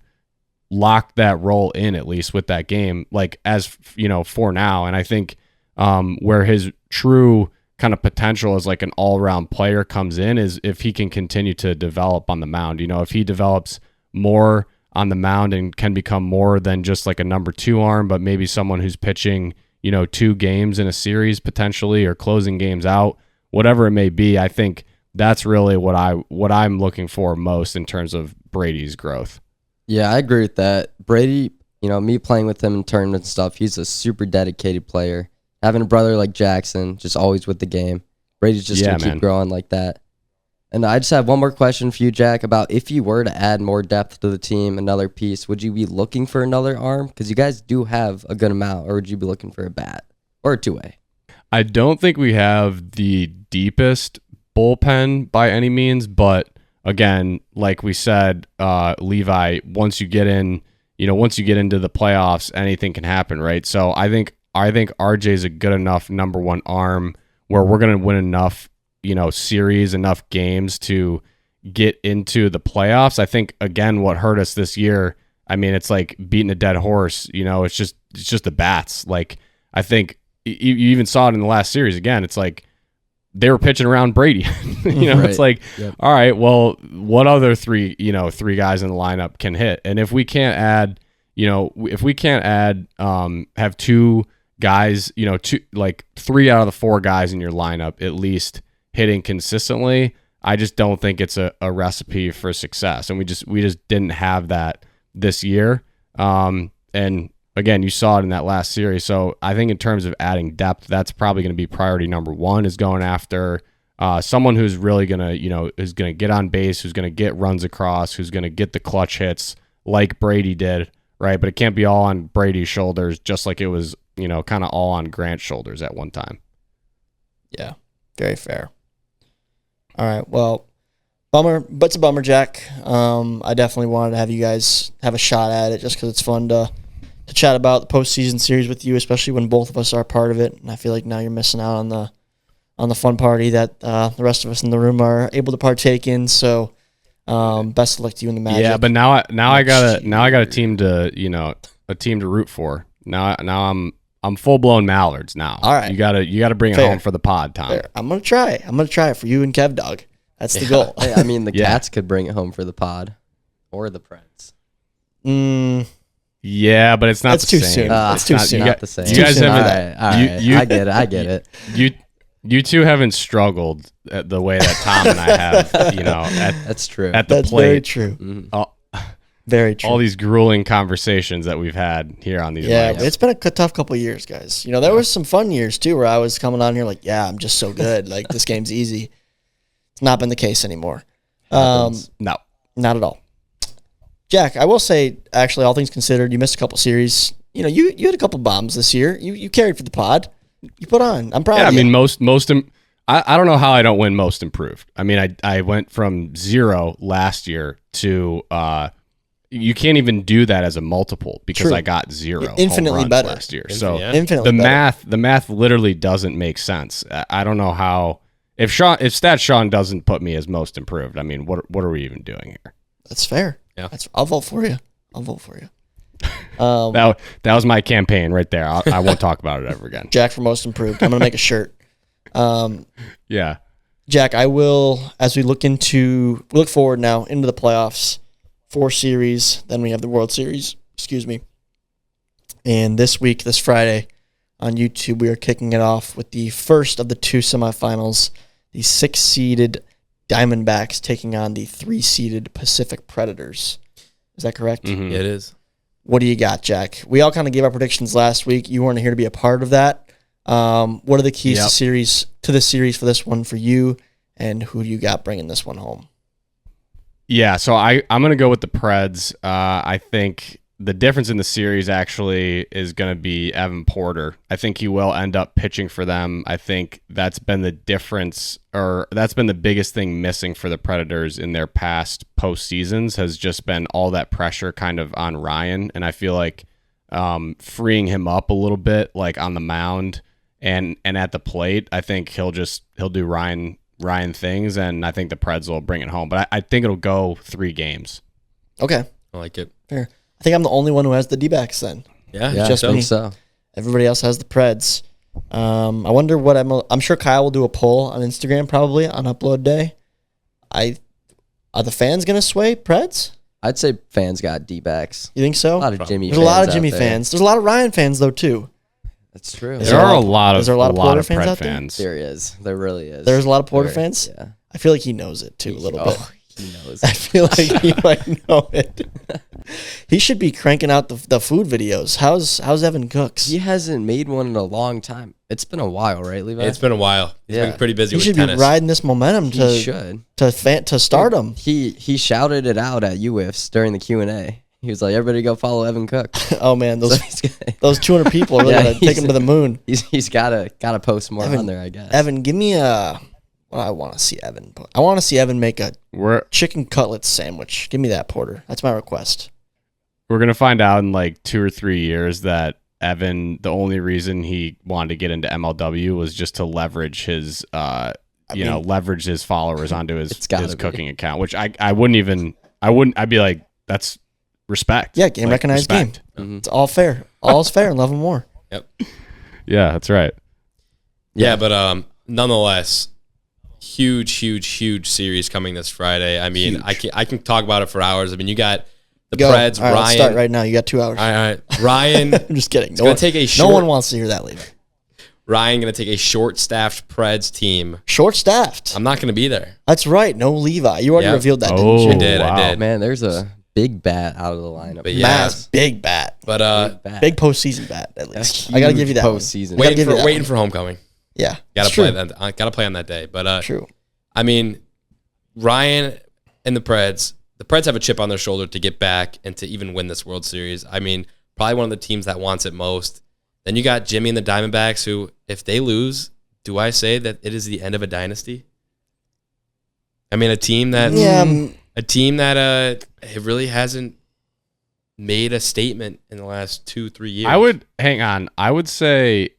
[SPEAKER 5] locked that role in, at least with that game, like as, for now. And I think where his true kind of potential as like an all-around player comes in is if he can continue to develop on the mound. If he develops more on the mound and can become more than just like a number 2 arm, but maybe someone who's pitching, 2 games in a series potentially, or closing games out, whatever it may be. I think that's really what I'm looking for most in terms of Brady's growth.
[SPEAKER 3] Yeah, I agree with that. Brady, me playing with him in tournament stuff, he's a super dedicated player. Having a brother like Jackson, just always with the game. Brady's just going to keep growing like that. And I just have one more question for you, Jack, about if you were to add more depth to the team, another piece, would you be looking for another arm? Because you guys do have a good amount, or would you be looking for a bat or a two-way?
[SPEAKER 5] I don't think we have the deepest bullpen by any means, but again, like we said, Levi, once you get into the playoffs, anything can happen, right? So I think RJ is a good enough number one arm where we're going to win enough, series, enough games to get into the playoffs. I think, again, what hurt us this year, I mean, it's like beating a dead horse, it's just the bats. Like, I think you even saw it in the last series. Again, it's like they were pitching around Brady.
[SPEAKER 3] Right.
[SPEAKER 5] It's like, all right, well, what other three guys in the lineup can hit? And if we can't add, have 2 guys, 3 out of the 4 guys in your lineup at least hitting consistently, I just don't think it's a recipe for success. And we just didn't have that this year. And again, you saw it in that last series. So I think in terms of adding depth, that's probably going to be priority number 1, is going after someone who's really going to, is going to get on base, who's going to get runs across, who's going to get the clutch hits like Brady did, right? But it can't be all on Brady's shoulders, just like it was, kind of all on Grant's shoulders at one time.
[SPEAKER 1] Yeah, very fair. All right, well, bummer, but it's a bummer, Jack. I definitely wanted to have you guys have a shot at it just because it's fun to chat about the postseason series with you, especially when both of us are part of it. And I feel like now you're missing out on the fun party that the rest of us in the room are able to partake in. So best of luck to you in the Magic.
[SPEAKER 5] Yeah, but now I got a team to root for. Now I'm full blown Mallards now.
[SPEAKER 1] All right,
[SPEAKER 5] you gotta bring it home for the pod, Tom.
[SPEAKER 1] Fair. I'm gonna try it for you and Kev Dog. That's the goal.
[SPEAKER 3] Hey, I mean, the Cats could bring it home for the pod, or the Preds.
[SPEAKER 5] Yeah, but it's not the
[SPEAKER 1] too
[SPEAKER 5] same.
[SPEAKER 1] soon. It's too soon.
[SPEAKER 3] Not the same.
[SPEAKER 5] You guys haven't.
[SPEAKER 3] All right. I get it.
[SPEAKER 5] You two haven't struggled at the way that Tom and I have.
[SPEAKER 3] That's true.
[SPEAKER 5] At the
[SPEAKER 1] That's
[SPEAKER 5] plate.
[SPEAKER 1] very true.
[SPEAKER 3] Mm-hmm.
[SPEAKER 1] Very true.
[SPEAKER 5] All these grueling conversations that we've had here on these.
[SPEAKER 1] Yeah,
[SPEAKER 5] mics.
[SPEAKER 1] but it's been a tough couple of years, guys. There was some fun years too where I was coming on here like, yeah, I'm just so good. Like, this game's easy. It's not been the case anymore.
[SPEAKER 5] No,
[SPEAKER 1] not at all. Jack, I will say, actually, all things considered, you missed a couple series. You had a couple bombs this year. You carried for the pod. You put on. I'm proud of you.
[SPEAKER 5] I mean, I don't know how I don't win most improved. I mean, I went from 0 last year to you can't even do that as a multiple because
[SPEAKER 1] True.
[SPEAKER 5] I got 0
[SPEAKER 1] Infinitely
[SPEAKER 5] home runs
[SPEAKER 1] better
[SPEAKER 5] last year.
[SPEAKER 1] Infinitely
[SPEAKER 5] the math literally doesn't make sense. I don't know how if Stat Sean doesn't put me as most improved. I mean, what are we even doing here?
[SPEAKER 1] That's fair.
[SPEAKER 4] Yeah.
[SPEAKER 1] I'll vote for you.
[SPEAKER 5] That was my campaign right there. I won't talk about it ever again.
[SPEAKER 1] Jack for most improved. I'm gonna make a shirt.
[SPEAKER 5] Yeah.
[SPEAKER 1] Jack, I will, as we look forward now into the playoffs, 4 series, then we have the World Series, and this Friday on YouTube, we are kicking it off with the first of the 2 semifinals, the 6-seeded Diamondbacks taking on the 3-seeded Pacific Predators. Is that correct?
[SPEAKER 5] Mm-hmm.
[SPEAKER 2] It is.
[SPEAKER 1] What do you got, Jack? We all kind of gave our predictions last week. You weren't here to be a part of that. What are the keys to the series for this one for you, and who do you got bringing this one home?
[SPEAKER 5] Yeah, so I'm going to go with the Preds. I think the difference in the series actually is going to be Evan Porter. I think he will end up pitching for them. I think that's been the difference, or that's been the biggest thing missing for the Predators in their past postseasons, has just been all that pressure kind of on Ryan. And I feel like freeing him up a little bit, like on the mound and at the plate, I think he'll do Ryan things, and I think the Preds will bring it home. But I think it'll go 3 games.
[SPEAKER 1] Okay.
[SPEAKER 2] I like it.
[SPEAKER 1] Fair. I think I'm the only one who has the D-backs then.
[SPEAKER 2] Yeah,
[SPEAKER 1] just me.
[SPEAKER 3] So.
[SPEAKER 1] Everybody else has the Preds. I wonder what I'm sure Kyle will do a poll on Instagram probably on upload day. Are the fans going to sway Preds?
[SPEAKER 3] I'd say fans got D-backs.
[SPEAKER 1] You think so?
[SPEAKER 3] A lot of Jimmy
[SPEAKER 1] There's
[SPEAKER 3] fans
[SPEAKER 1] a lot of
[SPEAKER 3] out
[SPEAKER 1] Jimmy
[SPEAKER 3] there.
[SPEAKER 1] fans. There's a lot of Ryan fans though too.
[SPEAKER 3] That's true.
[SPEAKER 1] Is
[SPEAKER 5] There are a lot of
[SPEAKER 1] Porter fans
[SPEAKER 5] Pred
[SPEAKER 1] out there?
[SPEAKER 5] fans.
[SPEAKER 3] There is. There really is.
[SPEAKER 1] There's a lot of Porter
[SPEAKER 3] There-
[SPEAKER 1] fans?
[SPEAKER 3] Yeah.
[SPEAKER 1] I feel like he knows it too a little bit.
[SPEAKER 3] He knows.
[SPEAKER 1] I feel like he might know it. He should be cranking out the food videos. How's Evan Cooks?
[SPEAKER 3] He hasn't made one in a long time. It's been a while, right, Levi?
[SPEAKER 4] It's been a while. He's
[SPEAKER 3] Yeah.
[SPEAKER 4] been pretty busy
[SPEAKER 1] He
[SPEAKER 4] with
[SPEAKER 1] should
[SPEAKER 4] tennis.
[SPEAKER 1] be riding this momentum
[SPEAKER 3] He should.
[SPEAKER 1] to stardom.
[SPEAKER 3] He shouted it out at UWIFFS during the Q&A. He was like, "Everybody go follow Evan Cook."
[SPEAKER 1] Oh man,
[SPEAKER 3] So
[SPEAKER 1] those those 200 people are really
[SPEAKER 3] Yeah,
[SPEAKER 1] gonna take him to the moon.
[SPEAKER 3] he's gotta post more
[SPEAKER 1] Evan-
[SPEAKER 3] on there, I guess.
[SPEAKER 1] Evan, give me a. Well, I want to see Evan. I want to see Evan make a
[SPEAKER 5] We're
[SPEAKER 1] chicken cutlet sandwich. Give me that, Porter. That's my request.
[SPEAKER 5] we're gonna find out in like 2 or 3 years that Evan, the only reason he wanted to get into MLW was just to leverage his leverage his followers onto his
[SPEAKER 3] gotta
[SPEAKER 5] his
[SPEAKER 3] be.
[SPEAKER 5] cooking account, which I'd be like, that's respect.
[SPEAKER 1] Yeah, game
[SPEAKER 5] Like,
[SPEAKER 1] recognized
[SPEAKER 5] respect.
[SPEAKER 1] game. It's all fair. All's fair and love and more.
[SPEAKER 5] Yeah, that's right.
[SPEAKER 4] Yeah, but nonetheless, huge series coming this Friday. I mean, I can talk about it for hours. I mean, you got the
[SPEAKER 1] Go.
[SPEAKER 4] Preds,
[SPEAKER 1] All right, let's
[SPEAKER 4] Ryan.
[SPEAKER 1] start right now. You got 2 hours.
[SPEAKER 4] All right, Ryan.
[SPEAKER 1] I'm just kidding.
[SPEAKER 4] gonna take a
[SPEAKER 1] no
[SPEAKER 4] short-
[SPEAKER 1] one wants to hear that, Levi.
[SPEAKER 4] Ryan going to take a short-staffed Preds team.
[SPEAKER 1] Short staffed.
[SPEAKER 4] I'm not going to be there.
[SPEAKER 1] That's right. No Levi. You already
[SPEAKER 4] Yeah.
[SPEAKER 1] revealed that,
[SPEAKER 5] Oh,
[SPEAKER 1] didn't you?
[SPEAKER 4] I did.
[SPEAKER 3] Man, there's a big bat out of the lineup.
[SPEAKER 4] But yeah.
[SPEAKER 1] Mass, big bat.
[SPEAKER 4] But
[SPEAKER 3] Bat.
[SPEAKER 1] Big postseason bat, at
[SPEAKER 3] A
[SPEAKER 1] least. I got to give you that one.
[SPEAKER 3] postseason.
[SPEAKER 1] Gotta give you that
[SPEAKER 4] waiting
[SPEAKER 1] one.
[SPEAKER 4] for homecoming.
[SPEAKER 1] Yeah.
[SPEAKER 4] Got
[SPEAKER 1] it's
[SPEAKER 4] to play
[SPEAKER 1] true.
[SPEAKER 4] that. Got to play on that day. But
[SPEAKER 1] True.
[SPEAKER 4] I mean, Ryan and the Preds have a chip on their shoulder to get back and to even win this World Series. I mean, probably one of the teams that wants it most. Then you got Jimmy and the Diamondbacks, who, if they lose, do I say that it is the end of a dynasty? I mean, a team that it really hasn't made a statement in the last 2-3 years.
[SPEAKER 5] I would say,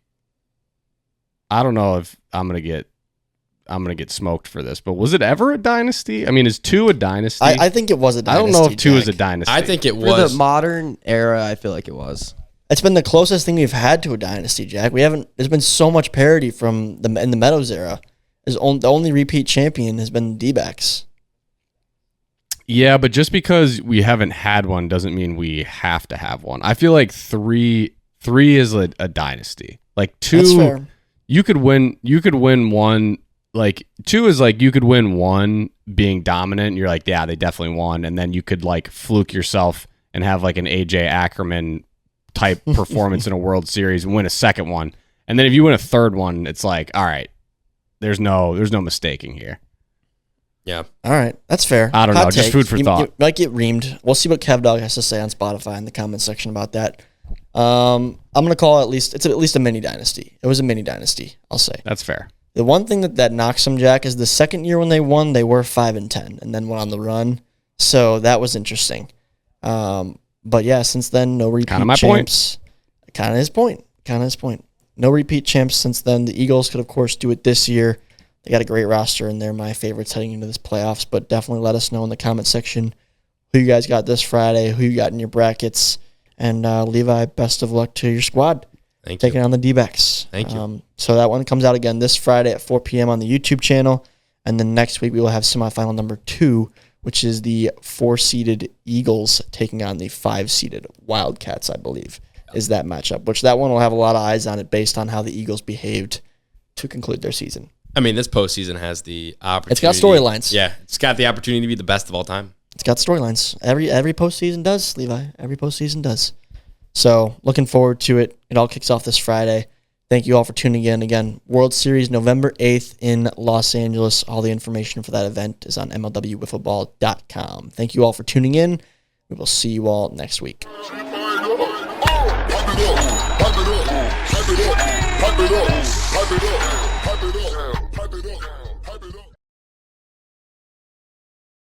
[SPEAKER 5] I don't know if I'm gonna get smoked for this, but was it ever a dynasty? I mean, is 2 a dynasty?
[SPEAKER 1] I think it was a
[SPEAKER 5] I
[SPEAKER 1] dynasty.
[SPEAKER 5] don't know if 2 is a
[SPEAKER 1] Jack.
[SPEAKER 5] dynasty.
[SPEAKER 4] I think it
[SPEAKER 3] For
[SPEAKER 4] was.
[SPEAKER 3] the modern era, I feel like it was.
[SPEAKER 1] It's been the closest thing we've had to a dynasty, Jack. There's been so much parity from in the Meadows era. The only repeat champion has been the D-backs.
[SPEAKER 5] Yeah, but just because we haven't had one doesn't mean we have to have one. I feel like three is a dynasty. Like 2,
[SPEAKER 1] That's fair.
[SPEAKER 5] you could win one. Like 2 is like you could win one being dominant. And you're like, yeah, they definitely won, and then you could like fluke yourself and have like an AJ Ackerman type performance in a World Series and win a second one. And then if you win a third one, it's like, all right, there's no mistaking here.
[SPEAKER 4] Yeah.
[SPEAKER 1] All right, that's fair.
[SPEAKER 5] I don't
[SPEAKER 1] Hot
[SPEAKER 5] know, just
[SPEAKER 1] take.
[SPEAKER 5] food for thought.
[SPEAKER 1] You might get reamed. We'll see what Kev Dog has to say on Spotify in the comment section about that. I'm gonna call it at least a mini dynasty. It was a mini dynasty, I'll say.
[SPEAKER 5] That's fair.
[SPEAKER 1] The one thing that knocks them, Jack, is the second year when they won, they were 5-10, and then went on the run. So that was interesting. But yeah, since then, no repeat
[SPEAKER 5] Kinda my
[SPEAKER 1] champs. Kind of his point. No repeat champs since then. The Eagles could, of course, do it this year. They got a great roster, and they're my favorites heading into this playoffs. But definitely let us know in the comment section who you guys got this Friday, who you got in your brackets. And Levi, best of luck to your squad.
[SPEAKER 4] Thank you.
[SPEAKER 1] Taking on the D-backs.
[SPEAKER 4] Thank you.
[SPEAKER 1] So that one comes out again this Friday at 4 p.m. on the YouTube channel. And then next week we will have semifinal number 2, which is the 4-seeded Eagles taking on the 5-seeded Wildcats, I believe, is that matchup. Which that one will have a lot of eyes on it based on how the Eagles behaved to conclude their season.
[SPEAKER 4] I mean, this postseason has the opportunity.
[SPEAKER 1] It's got storylines.
[SPEAKER 4] Yeah, it's got the opportunity to be the best of all time.
[SPEAKER 1] It's got storylines. Every postseason does, Levi. Every postseason does. So looking forward to it. It all kicks off this Friday. Thank you all for tuning in. Again, World Series November 8th in Los Angeles. All the information for that event is on MLWWiffleBall.com. Thank you all for tuning in. We will see you all next week.
[SPEAKER 6] Pipe it up, pipe it up, pipe it up, pipe it up, pipe it up, pipe it up.